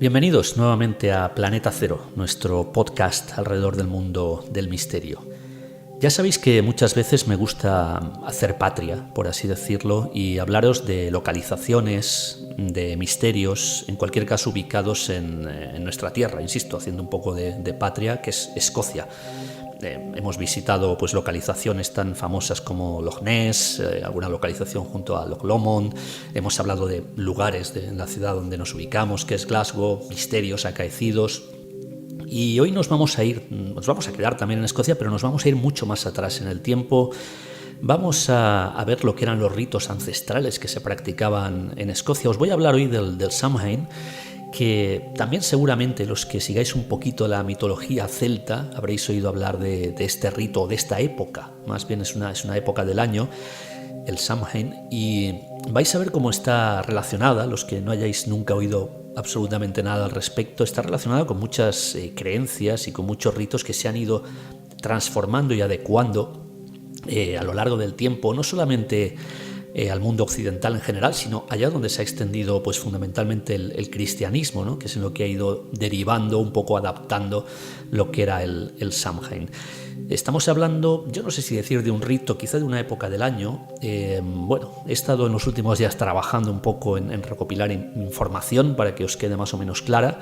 Bienvenidos nuevamente a Planeta Cero, nuestro podcast alrededor del mundo del misterio. Ya sabéis que muchas veces me gusta hacer patria, por así decirlo, y hablaros de localizaciones, de misterios, en cualquier caso ubicados en nuestra tierra, insisto, haciendo un poco de patria, que es Escocia. Hemos visitado pues localizaciones tan famosas como Loch Ness, alguna localización junto a Loch Lomond. Hemos hablado de lugares en la ciudad donde nos ubicamos, que es Glasgow, misterios acaecidos. Y hoy nos vamos a quedar también en Escocia, pero nos vamos a ir mucho más atrás en el tiempo. Vamos a ver lo que eran los ritos ancestrales que se practicaban en Escocia. Os voy a hablar hoy del Samhain, que también seguramente los que sigáis un poquito la mitología celta habréis oído hablar de este rito, de esta época. Más bien es una época del año, el Samhain, y vais a ver cómo está relacionada, los que no hayáis nunca oído absolutamente nada al respecto, está relacionada con muchas creencias y con muchos ritos que se han ido transformando y adecuando a lo largo del tiempo, no solamente al mundo occidental en general, sino allá donde se ha extendido pues fundamentalmente el cristianismo, ¿no? Que es en lo que ha ido derivando, un poco adaptando lo que era el Samhain. Estamos hablando, yo no sé si decir de un rito, quizá de una época del año. He estado en los últimos días trabajando un poco en recopilar información para que os quede más o menos clara,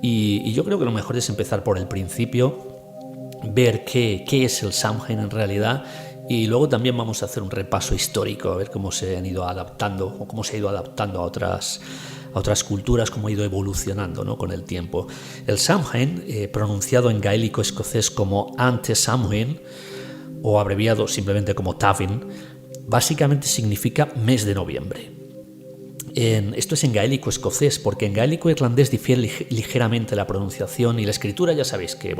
y yo creo que lo mejor es empezar por el principio, ver qué es el Samhain en realidad. Y luego también vamos a hacer un repaso histórico, a ver cómo se han ido adaptando o cómo se ha ido adaptando a otras culturas, cómo ha ido evolucionando, ¿no?, con el tiempo. El Samhain, pronunciado en gaélico escocés como Ante Samhain, o abreviado simplemente como Tavin, básicamente significa mes de noviembre. Esto es en gaélico escocés, porque en gaélico irlandés difiere ligeramente la pronunciación y la escritura. Ya sabéis que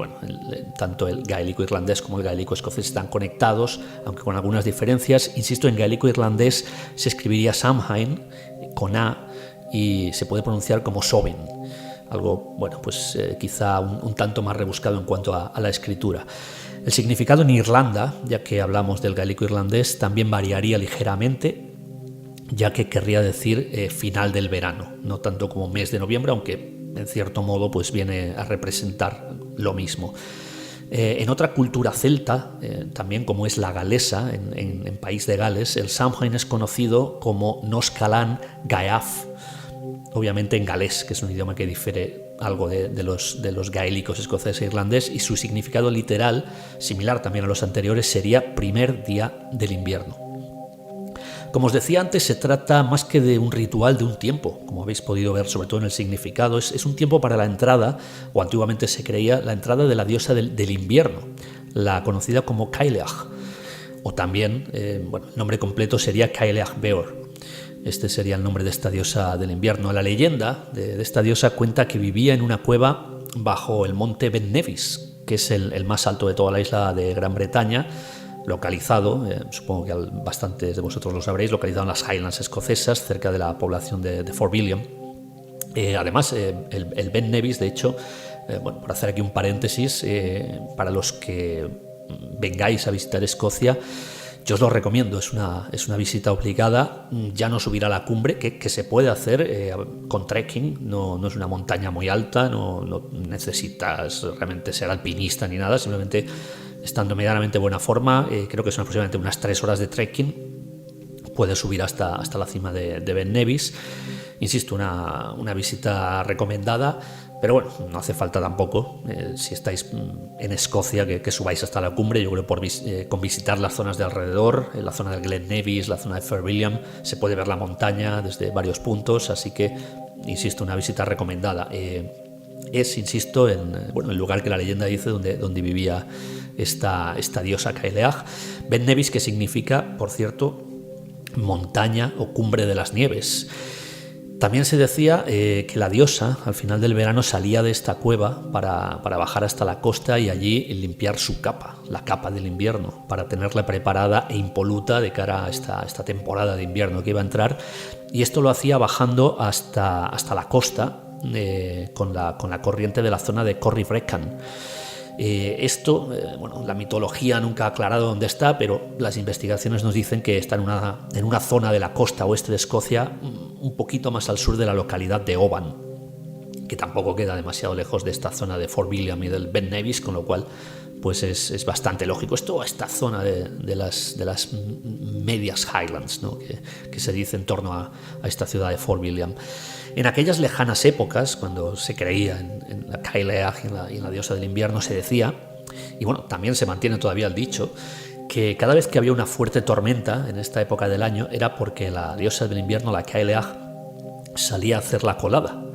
tanto el gaélico irlandés como el gaélico escocés están conectados, aunque con algunas diferencias. Insisto, en gaélico irlandés se escribiría Samhain con A y se puede pronunciar como Sobin, algo quizá un tanto más rebuscado en cuanto a la escritura. El significado en Irlanda, ya que hablamos del gaélico irlandés, también variaría ligeramente, ya que querría decir final del verano, no tanto como mes de noviembre, aunque en cierto modo pues viene a representar lo mismo. En otra cultura celta, también como es la galesa, en país de Gales, el Samhain es conocido como Nos Calan Gaeaf, obviamente en galés, que es un idioma que difiere algo de los gaélicos escocés e irlandés, y su significado literal, similar también a los anteriores, sería primer día del invierno. Como os decía antes, se trata más que de un ritual de un tiempo, como habéis podido ver sobre todo en el significado. Es un tiempo para la entrada, o antiguamente se creía, la entrada de la diosa del invierno, la conocida como Cailleach, o también, el nombre completo sería Cailleach Beor. Este sería el nombre de esta diosa del invierno. La leyenda de esta diosa cuenta que vivía en una cueva bajo el monte Ben Nevis, que es el más alto de toda la isla de Gran Bretaña, localizado, supongo que bastantes de vosotros lo sabréis, localizado en las Highlands escocesas, cerca de la población de Fort William. Además, el Ben Nevis, de hecho, por hacer aquí un paréntesis, para los que vengáis a visitar Escocia, yo os lo recomiendo, es una visita obligada. Ya no subir a la cumbre, que se puede hacer con trekking, no es una montaña muy alta, no necesitas realmente ser alpinista ni nada, simplemente estando medianamente buena forma, creo que son aproximadamente unas 3 horas de trekking, puedes subir hasta la cima de Ben Nevis. Insisto, una visita recomendada, pero no hace falta tampoco, si estáis en Escocia, que subáis hasta la cumbre. Yo creo con visitar las zonas de alrededor, la zona del Glen Nevis, la zona de Fort William, se puede ver la montaña desde varios puntos, así que, insisto, una visita recomendada. Insisto, en el lugar que la leyenda dice donde vivía esta diosa Cailleach. Ben Nevis, que significa, por cierto, montaña o cumbre de las nieves. También se decía que la diosa al final del verano salía de esta cueva para bajar hasta la costa y allí limpiar su capa, la capa del invierno, para tenerla preparada e impoluta de cara a esta temporada de invierno que iba a entrar. Y esto lo hacía bajando hasta la costa con la corriente de la zona de Corryvreckan. La mitología nunca ha aclarado dónde está, pero las investigaciones nos dicen que está en una zona de la costa oeste de Escocia, un poquito más al sur de la localidad de Oban, que tampoco queda demasiado lejos de esta zona de Fort William y del Ben Nevis, con lo cual pues es bastante lógico. Es toda esta zona de las medias Highlands, ¿no? que se dice en torno a esta ciudad de Fort William. En aquellas lejanas épocas, cuando se creía en la Cailleach y en la diosa del invierno, se decía, y bueno, también se mantiene todavía el dicho, que cada vez que había una fuerte tormenta en esta época del año era porque la diosa del invierno, la Cailleach, salía a hacer la colada.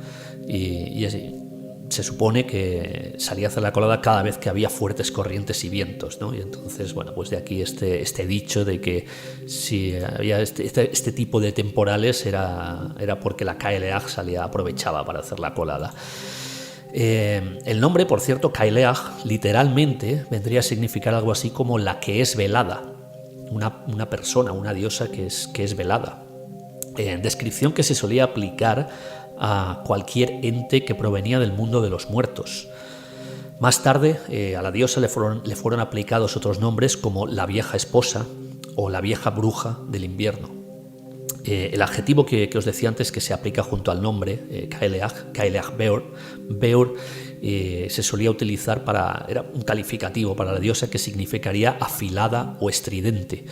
Y así, se supone que salía a hacer la colada cada vez que había fuertes corrientes y vientos, ¿no? Y entonces, bueno, pues de aquí este dicho de que si había este tipo de temporales era porque la Cailleach aprovechaba para hacer la colada. El nombre, por cierto, Cailleach, literalmente vendría a significar algo así como la que es velada, una persona, una diosa que es velada. Descripción que se solía aplicar a cualquier ente que provenía del mundo de los muertos. Más tarde, a la diosa le fueron aplicados otros nombres como la vieja esposa o la vieja bruja del invierno. El adjetivo que os decía antes que se aplica junto al nombre, Cailleach Beor, se solía utilizar era un calificativo para la diosa que significaría afilada o estridente,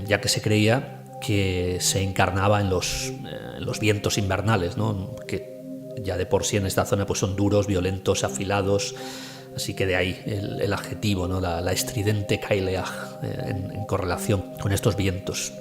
ya que se creía que se encarnaba en los vientos invernales, ¿no? Que ya de por sí en esta zona pues son duros, violentos, afilados, así que de ahí el adjetivo, ¿no? la estridente Cailleach en correlación con estos vientos.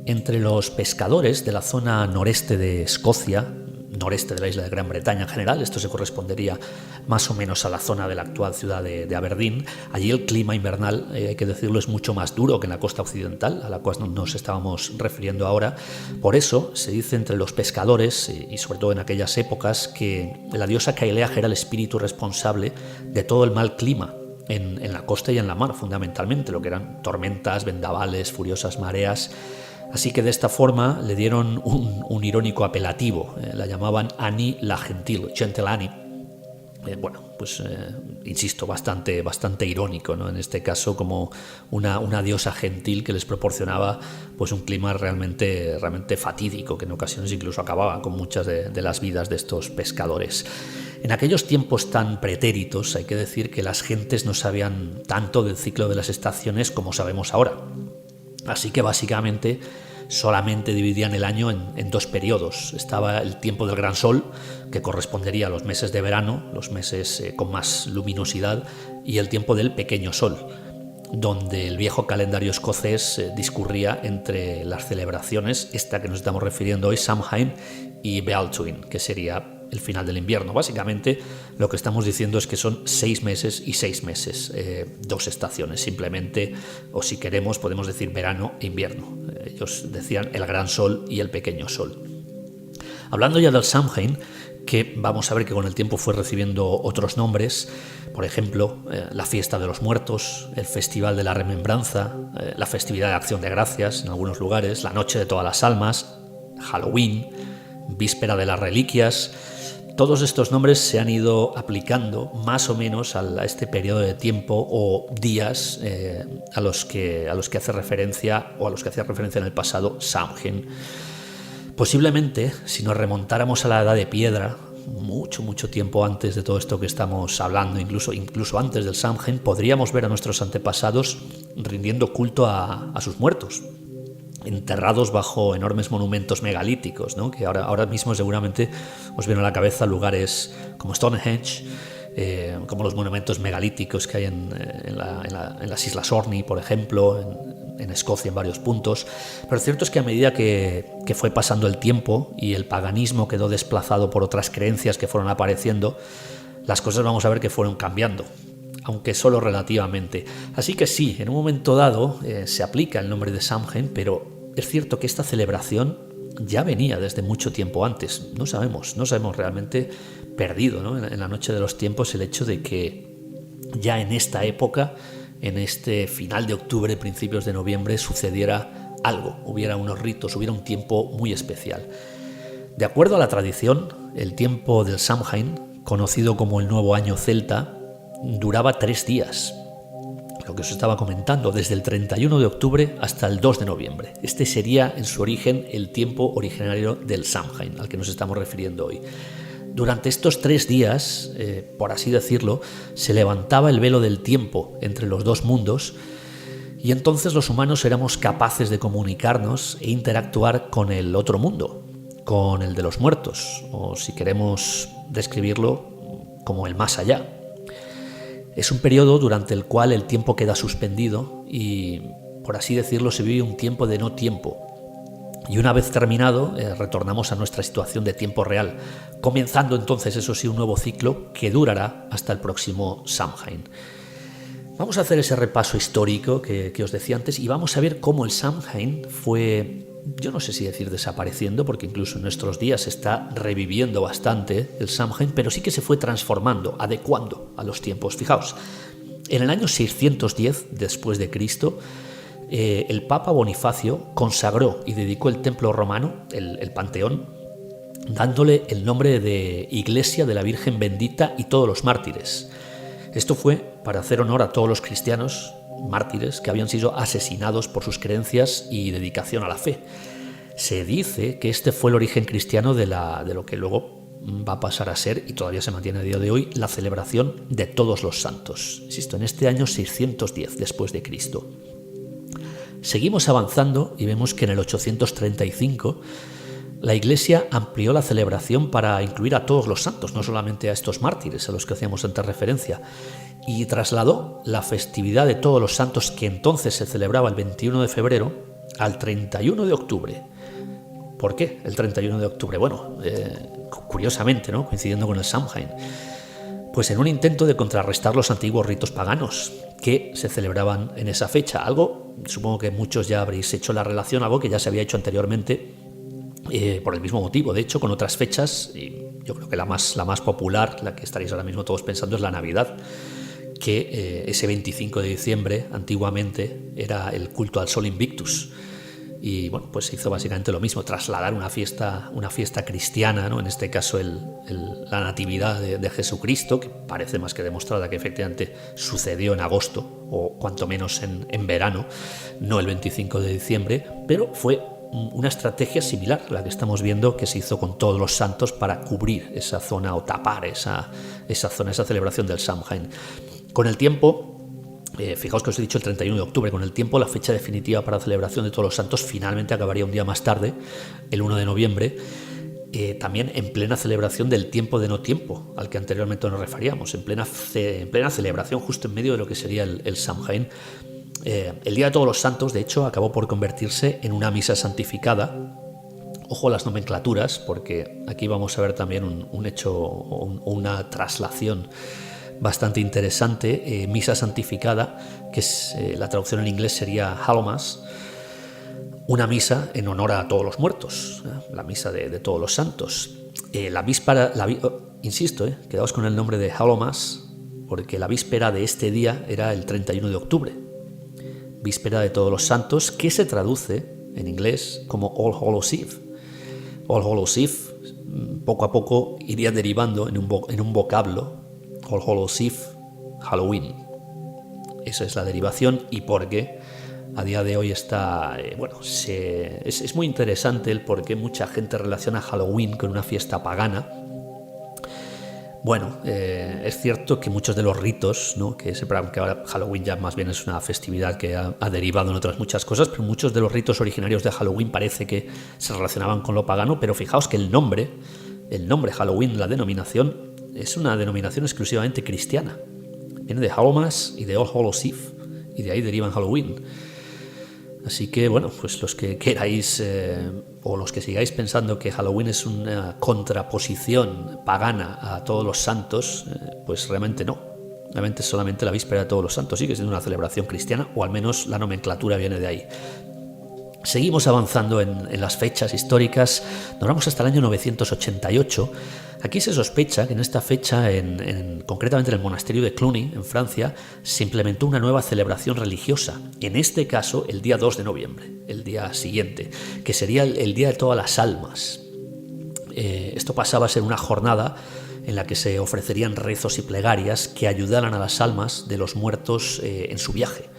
Entre los pescadores de la zona noreste de Escocia, noreste de la isla de Gran Bretaña en general, esto se correspondería más o menos a la zona de la actual ciudad de Aberdeen, allí el clima invernal, hay que decirlo, es mucho más duro que en la costa occidental, a la cual nos estábamos refiriendo ahora. Por eso se dice entre los pescadores, y sobre todo en aquellas épocas, que la diosa Cailleach era el espíritu responsable de todo el mal clima en la costa y en la mar, fundamentalmente, lo que eran tormentas, vendavales, furiosas mareas. Así que de esta forma le dieron un irónico apelativo, la llamaban Annie la Gentil, Gentle Annie. Insisto, bastante irónico, ¿no? En este caso como una diosa gentil que les proporcionaba pues un clima realmente fatídico, que en ocasiones incluso acababa con muchas de las vidas de estos pescadores. En aquellos tiempos tan pretéritos hay que decir que las gentes no sabían tanto del ciclo de las estaciones como sabemos ahora. Así que básicamente solamente dividían el año en dos periodos. Estaba el tiempo del gran sol, que correspondería a los meses de verano, los meses con más luminosidad, y el tiempo del pequeño sol, donde el viejo calendario escocés discurría entre las celebraciones, esta que nos estamos refiriendo hoy, Samhain, y Bealtaine, que sería el final del invierno. Básicamente lo que estamos diciendo es que son 6 meses y 6 meses, 2 estaciones simplemente, o si queremos podemos decir verano e invierno. Ellos decían el gran sol y el pequeño sol. Hablando ya del Samhain, que vamos a ver que con el tiempo fue recibiendo otros nombres, por ejemplo, la fiesta de los muertos, el festival de la remembranza, la festividad de acción de gracias en algunos lugares, la noche de todas las almas, Halloween, víspera de las reliquias. Todos estos nombres se han ido aplicando más o menos a este periodo de tiempo o días a los que hace referencia o a los que hacía referencia en el pasado Samhain. Posiblemente, si nos remontáramos a la Edad de Piedra, mucho tiempo antes de todo esto que estamos hablando, incluso antes del Samhain, podríamos ver a nuestros antepasados rindiendo culto a sus muertos, enterrados bajo enormes monumentos megalíticos, ¿no? Que ahora mismo seguramente os vienen a la cabeza lugares como Stonehenge, como los monumentos megalíticos que hay en las Islas Orkney, por ejemplo, en Escocia en varios puntos. Pero cierto es que a medida que fue pasando el tiempo y el paganismo quedó desplazado por otras creencias que fueron apareciendo, las cosas vamos a ver que fueron cambiando, aunque solo relativamente. Así que sí, en un momento dado se aplica el nombre de Samhain, pero es cierto que esta celebración ya venía desde mucho tiempo antes. No sabemos realmente, perdido, ¿no?, en la noche de los tiempos, el hecho de que ya en esta época, en este final de octubre, principios de noviembre, sucediera algo, hubiera unos ritos, hubiera un tiempo muy especial. De acuerdo a la tradición, el tiempo del Samhain, conocido como el Nuevo Año Celta, duraba 3 días. Lo que os estaba comentando, desde el 31 de octubre hasta el 2 de noviembre. Este sería en su origen el tiempo originario del Samhain, al que nos estamos refiriendo hoy. Durante estos 3 días, por así decirlo, se levantaba el velo del tiempo entre los dos mundos, y entonces los humanos éramos capaces de comunicarnos e interactuar con el otro mundo, con el de los muertos, o si queremos describirlo, como el más allá. Es un periodo durante el cual el tiempo queda suspendido y, por así decirlo, se vive un tiempo de no tiempo. Y una vez terminado, retornamos a nuestra situación de tiempo real, comenzando entonces, eso sí, un nuevo ciclo que durará hasta el próximo Samhain. Vamos a hacer ese repaso histórico que os decía antes y vamos a ver cómo el Samhain fue, yo no sé si decir desapareciendo, porque incluso en nuestros días se está reviviendo bastante el Samhain, pero sí que se fue transformando, adecuando a los tiempos. Fijaos, en el año 610 después de Cristo, el Papa Bonifacio consagró y dedicó el templo romano, el Panteón, dándole el nombre de Iglesia de la Virgen Bendita y todos los mártires. Esto fue para hacer honor a todos los cristianos mártires que habían sido asesinados por sus creencias y dedicación a la fe. Se dice que este fue el origen cristiano de lo que luego va a pasar a ser, y todavía se mantiene a día de hoy, la celebración de todos los santos. Insisto, en este año 610 después de Cristo. Seguimos avanzando y vemos que en el 835 la Iglesia amplió la celebración para incluir a todos los santos, no solamente a estos mártires a los que hacíamos antes referencia, y trasladó la festividad de todos los santos, que entonces se celebraba el 21 de febrero, al 31 de octubre. ¿Por qué el 31 de octubre? Bueno, curiosamente, ¿no?, coincidiendo con el Samhain, pues en un intento de contrarrestar los antiguos ritos paganos que se celebraban en esa fecha. Algo, supongo que muchos ya habréis hecho la relación, algo que ya se había hecho anteriormente, por el mismo motivo, de hecho, con otras fechas, y yo creo que la más popular, la que estaréis ahora mismo todos pensando, es la Navidad, que ese 25 de diciembre antiguamente era el culto al Sol Invictus. Y bueno, pues se hizo básicamente lo mismo, trasladar una fiesta cristiana, ¿no?, en este caso la natividad de Jesucristo, que parece más que demostrada que efectivamente sucedió en agosto, o cuanto menos en verano, no el 25 de diciembre, pero fue una estrategia similar a la que estamos viendo que se hizo con todos los santos para cubrir esa zona o tapar esa zona, esa celebración del Samhain. Con el tiempo, fijaos que os he dicho el 31 de octubre, con el tiempo la fecha definitiva para la celebración de todos los santos finalmente acabaría un día más tarde, el 1 de noviembre, también en plena celebración del tiempo de no tiempo, al que anteriormente nos referíamos, en plena celebración, justo en medio de lo que sería el Samhain. El Día de Todos los Santos, de hecho, acabó por convertirse en una misa santificada. Ojo a las nomenclaturas, porque aquí vamos a ver también un hecho o una traslación bastante interesante. Misa santificada, que es la traducción en inglés sería Hallowmas, una misa en honor a todos los muertos, la misa de todos los santos. La víspera, insisto, quedaos con el nombre de Hallowmas, porque la víspera de este día era el 31 de octubre. Víspera de todos los santos, que se traduce en inglés como All Hallows Eve. All Hallows Eve poco a poco iría derivando en un vocablo, All Hallows Eve, Halloween. Esa es la derivación, y por qué a día de hoy está, es muy interesante el por qué mucha gente relaciona Halloween con una fiesta pagana. Bueno, es cierto que muchos de los ritos, ¿no?, que ahora Halloween ya más bien es una festividad que ha derivado en otras muchas cosas, pero muchos de los ritos originarios de Halloween parece que se relacionaban con lo pagano, pero fijaos que el nombre Halloween, la denominación, es una denominación exclusivamente cristiana. Viene de Hallowmas y de All Hallows Eve, y de ahí derivan Halloween. Así que, bueno, pues los que queráis o los que sigáis pensando que Halloween es una contraposición pagana a todos los santos, pues realmente no. Realmente es solamente la víspera de todos los santos. Sigue siendo una celebración cristiana, o al menos la nomenclatura viene de ahí. Seguimos avanzando en las fechas históricas, nos vamos hasta el año 988. Aquí se sospecha que en esta fecha, concretamente en el monasterio de Cluny, en Francia, se implementó una nueva celebración religiosa, en este caso el día 2 de noviembre, el día siguiente, que sería el Día de Todas las Almas. Esto pasaba a ser una jornada en la que se ofrecerían rezos y plegarias que ayudaran a las almas de los muertos en su viaje.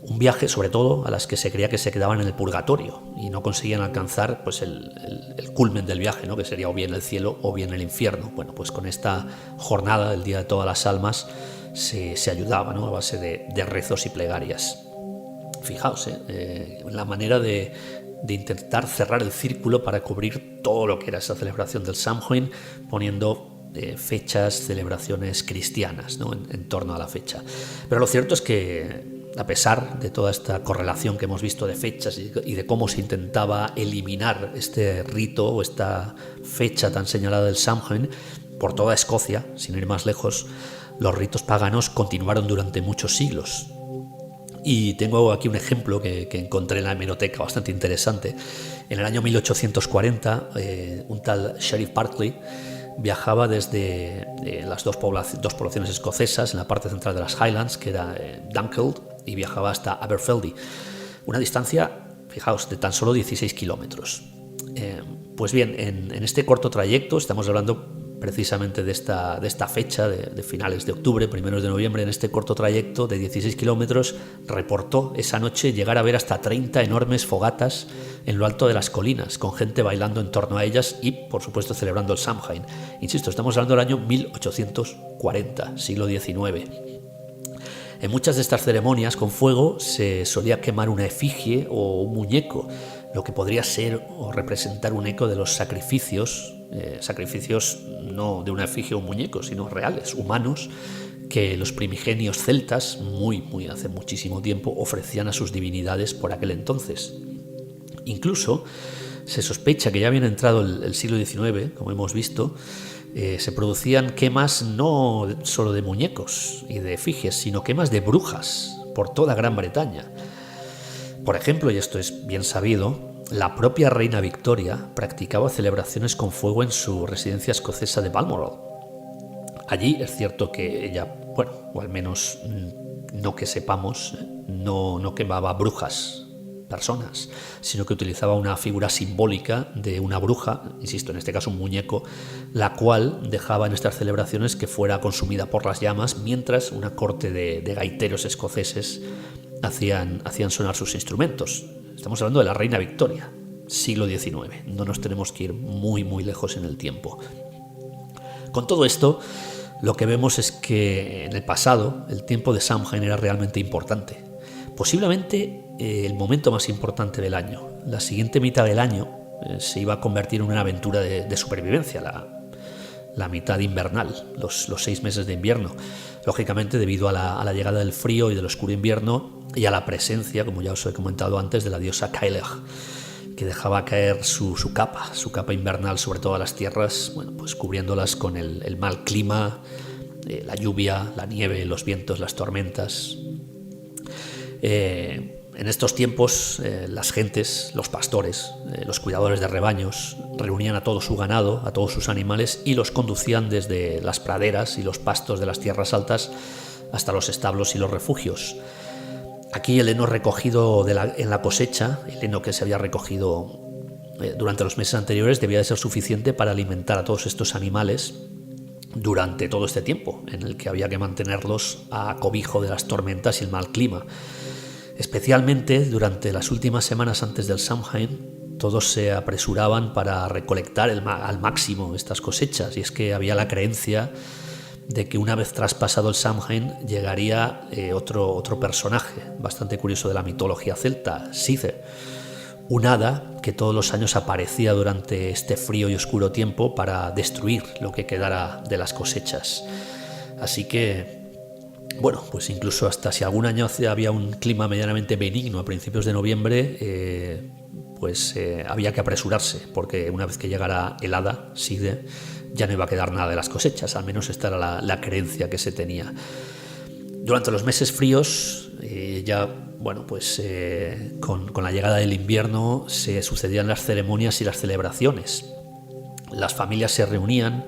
Un viaje, sobre todo, a las que se creía que se quedaban en el purgatorio y no conseguían alcanzar pues, el culmen del viaje, ¿no? Que sería o bien el cielo o bien el infierno. Bueno, pues con esta jornada del Día de Todas las Almas se ayudaba, ¿no? A base de rezos y plegarias. Fijaos, la manera de intentar cerrar el círculo para cubrir todo lo que era esa celebración del Samhain, poniendo fechas, celebraciones cristianas, ¿no? en torno a la fecha. Pero lo cierto es que, a pesar de toda esta correlación que hemos visto de fechas y de cómo se intentaba eliminar este rito o esta fecha tan señalada del Samhain, por toda Escocia, sin ir más lejos, los ritos paganos continuaron durante muchos siglos. Y tengo aquí un ejemplo que encontré en la hemeroteca bastante interesante. En el año 1840, un tal Sheriff Barclay viajaba desde las dos poblaciones escocesas en la parte central de las Highlands, que era Dunkeld, y viajaba hasta Aberfeldy, una distancia, fijaos, de tan solo 16 kilómetros. Pues bien, en este corto trayecto, estamos hablando precisamente de esta fecha, de finales de octubre, primeros de noviembre, en este corto trayecto de 16 kilómetros, reportó esa noche llegar a ver hasta 30 enormes fogatas en lo alto de las colinas, con gente bailando en torno a ellas y, por supuesto, celebrando el Samhain. Insisto, estamos hablando del año 1840, siglo XIX. En muchas de estas ceremonias con fuego se solía quemar una efigie o un muñeco, lo que podría ser o representar un eco de los sacrificios no de una efigie o un muñeco, sino reales, humanos, que los primigenios celtas, hace muchísimo tiempo, ofrecían a sus divinidades por aquel entonces. Incluso se sospecha que ya había entrado el siglo XIX, como hemos visto, se producían quemas no solo de muñecos y de efigies, sino quemas de brujas por toda Gran Bretaña. Por ejemplo, y esto es bien sabido, la propia reina Victoria practicaba celebraciones con fuego en su residencia escocesa de Balmoral. Allí es cierto que ella, o al menos no que sepamos, no quemaba brujas, personas, sino que utilizaba una figura simbólica de una bruja, insisto, en este caso un muñeco, la cual dejaba en estas celebraciones que fuera consumida por las llamas, mientras una corte de gaiteros escoceses hacían sonar sus instrumentos. Estamos hablando de la reina Victoria, siglo XIX, no nos tenemos que ir muy lejos en el tiempo. Con todo esto, lo que vemos es que en el pasado el tiempo de Samhain era realmente importante. Posiblemente el momento más importante del año. La siguiente mitad del año se iba a convertir en una aventura de supervivencia, la mitad invernal, los 6 meses de invierno. Lógicamente, debido a la llegada del frío y del oscuro invierno y a la presencia, como ya os he comentado antes, de la diosa Cailleach, que dejaba caer su capa invernal sobre todas las tierras, pues cubriéndolas con el mal clima, la lluvia, la nieve, los vientos, las tormentas. En estos tiempos las gentes, los pastores, los cuidadores de rebaños reunían a todo su ganado, a todos sus animales y los conducían desde las praderas y los pastos de las tierras altas hasta los establos y los refugios. Aquí el heno recogido en la cosecha, el heno que se había recogido durante los meses anteriores, debía de ser suficiente para alimentar a todos estos animales durante todo este tiempo en el que había que mantenerlos a cobijo de las tormentas y el mal clima. Especialmente durante las últimas semanas antes del Samhain, todos se apresuraban para recolectar al máximo estas cosechas, y es que había la creencia de que una vez traspasado el Samhain llegaría otro personaje bastante curioso de la mitología celta, Sithe, un hada que todos los años aparecía durante este frío y oscuro tiempo para destruir lo que quedara de las cosechas. Así que pues incluso hasta si algún año había un clima medianamente benigno a principios de noviembre, había que apresurarse, porque una vez que llegara el hada, Sithe, ya no iba a quedar nada de las cosechas, al menos esta era la creencia que se tenía. Durante los meses fríos, con la llegada del invierno se sucedían las ceremonias y las celebraciones. Las familias se reunían,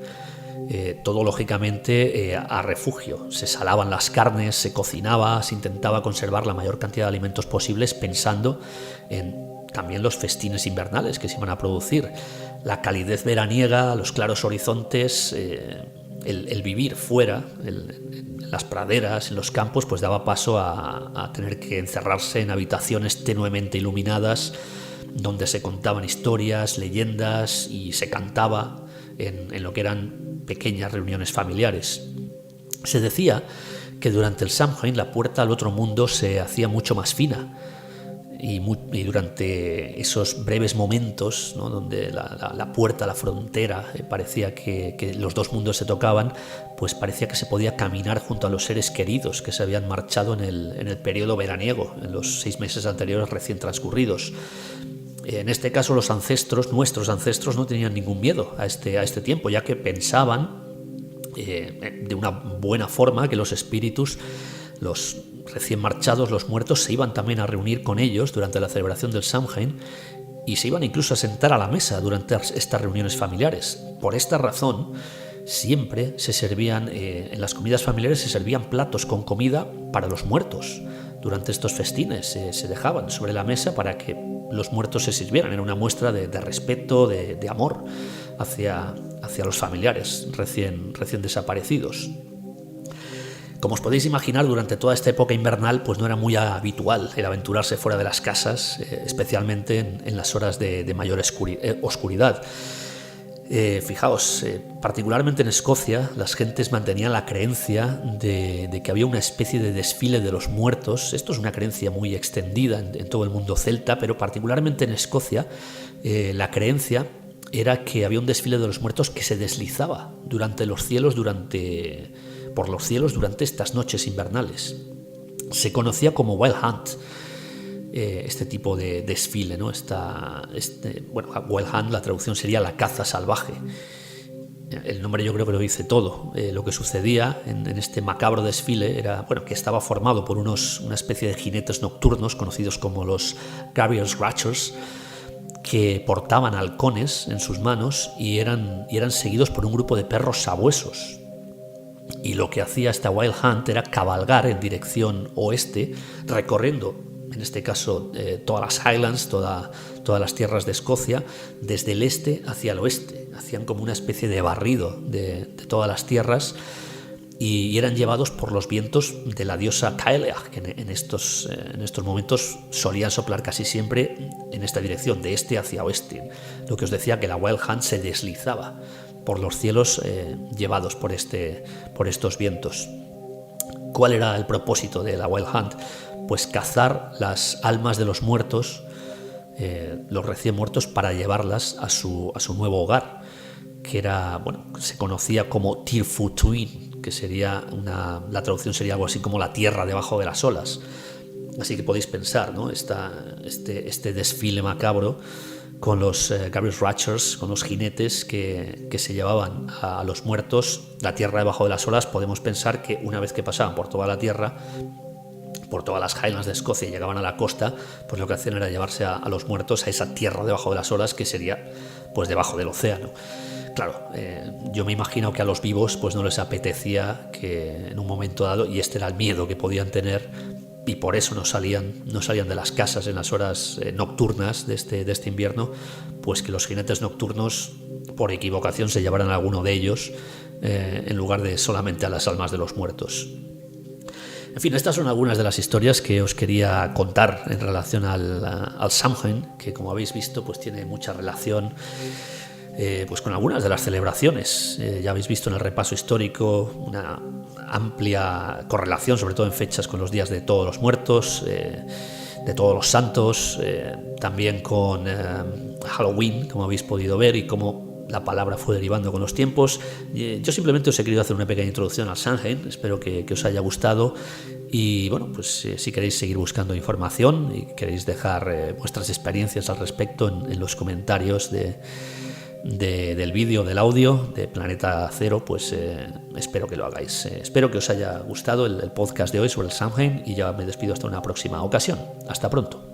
todo lógicamente a refugio. Se salaban las carnes, se cocinaba, se intentaba conservar la mayor cantidad de alimentos posibles pensando en también los festines invernales que se iban a producir. La calidez veraniega, los claros horizontes, el vivir fuera, en las praderas, en los campos, pues daba paso a tener que encerrarse en habitaciones tenuemente iluminadas, donde se contaban historias, leyendas y se cantaba en lo que eran pequeñas reuniones familiares. Se decía que durante el Samhain la puerta al otro mundo se hacía mucho más fina, y durante esos breves momentos, ¿no?, donde la puerta, la frontera, parecía que los dos mundos se tocaban, pues parecía que se podía caminar junto a los seres queridos que se habían marchado en el periodo veraniego, en los 6 meses anteriores recién transcurridos. En este caso nuestros ancestros, no tenían ningún miedo a este tiempo, ya que pensaban de una buena forma que los espíritus, los recién marchados, los muertos, se iban también a reunir con ellos durante la celebración del Samhain y se iban incluso a sentar a la mesa durante estas reuniones familiares. Por esta razón, siempre se servían, en las comidas familiares se servían platos con comida para los muertos. Durante estos festines se dejaban sobre la mesa para que los muertos se sirvieran. Era una muestra de respeto, de amor hacia los familiares recién desaparecidos. Como os podéis imaginar, durante toda esta época invernal pues no era muy habitual el aventurarse fuera de las casas, especialmente en las horas de mayor oscuridad. Fijaos, particularmente en Escocia, las gentes mantenían la creencia de que había una especie de desfile de los muertos. Esto es una creencia muy extendida en todo el mundo celta, pero particularmente en Escocia la creencia era que había un desfile de los muertos que se deslizaba por los cielos durante estas noches invernales. Se conocía como Wild Hunt, este tipo de desfile, ¿no? Wild Hunt, la traducción sería la caza salvaje. El nombre yo creo que lo dice todo. Lo que sucedía en este macabro desfile era que estaba formado por una especie de jinetes nocturnos conocidos como los Gabriel's Ratchers, que portaban halcones en sus manos y eran seguidos por un grupo de perros sabuesos. Y lo que hacía esta Wild Hunt era cabalgar en dirección oeste, recorriendo, en este caso, todas las Highlands, todas las tierras de Escocia, desde el este hacia el oeste. Hacían como una especie de barrido de todas las tierras y eran llevados por los vientos de la diosa Cailleach, que en estos momentos solían soplar casi siempre en esta dirección, de este hacia oeste. Lo que os decía, que la Wild Hunt se deslizaba por los cielos llevados por estos vientos. ¿Cuál era el propósito de la Wild Hunt? Pues cazar las almas de los muertos, los recién muertos, para llevarlas a su nuevo hogar, que se conocía como Tir Futuin, que sería la traducción sería algo así como la tierra debajo de las olas. Así que podéis pensar, ¿no? Este desfile macabro con los Gabriel's Ratchers, con los jinetes que se llevaban a los muertos, la tierra debajo de las olas. Podemos pensar que una vez que pasaban por toda la tierra, por todas las Highlands de Escocia, y llegaban a la costa, pues lo que hacían era llevarse a los muertos a esa tierra debajo de las olas, que sería pues debajo del océano. Claro, yo me imagino que a los vivos pues no les apetecía que en un momento dado, y este era el miedo que podían tener, y por eso no salían de las casas en las horas nocturnas de este invierno, pues que los jinetes nocturnos por equivocación se llevaran a alguno de ellos en lugar de solamente a las almas de los muertos. En fin, estas son algunas de las historias que os quería contar en relación al Samhain, que como habéis visto pues tiene mucha relación pues con algunas de las celebraciones. Ya habéis visto en el repaso histórico una amplia correlación, sobre todo en fechas, con los días de todos los muertos, de todos los santos, también con Halloween, como habéis podido ver, y cómo la palabra fue derivando con los tiempos. Yo simplemente os he querido hacer una pequeña introducción al Samhain, espero que os haya gustado. Y bueno, pues si queréis seguir buscando información y queréis dejar vuestras experiencias al respecto en los comentarios de del vídeo, del audio de Planeta Cero, pues espero que lo hagáis. Espero que os haya gustado el podcast de hoy sobre el Samhain y ya me despido hasta una próxima ocasión. Hasta pronto.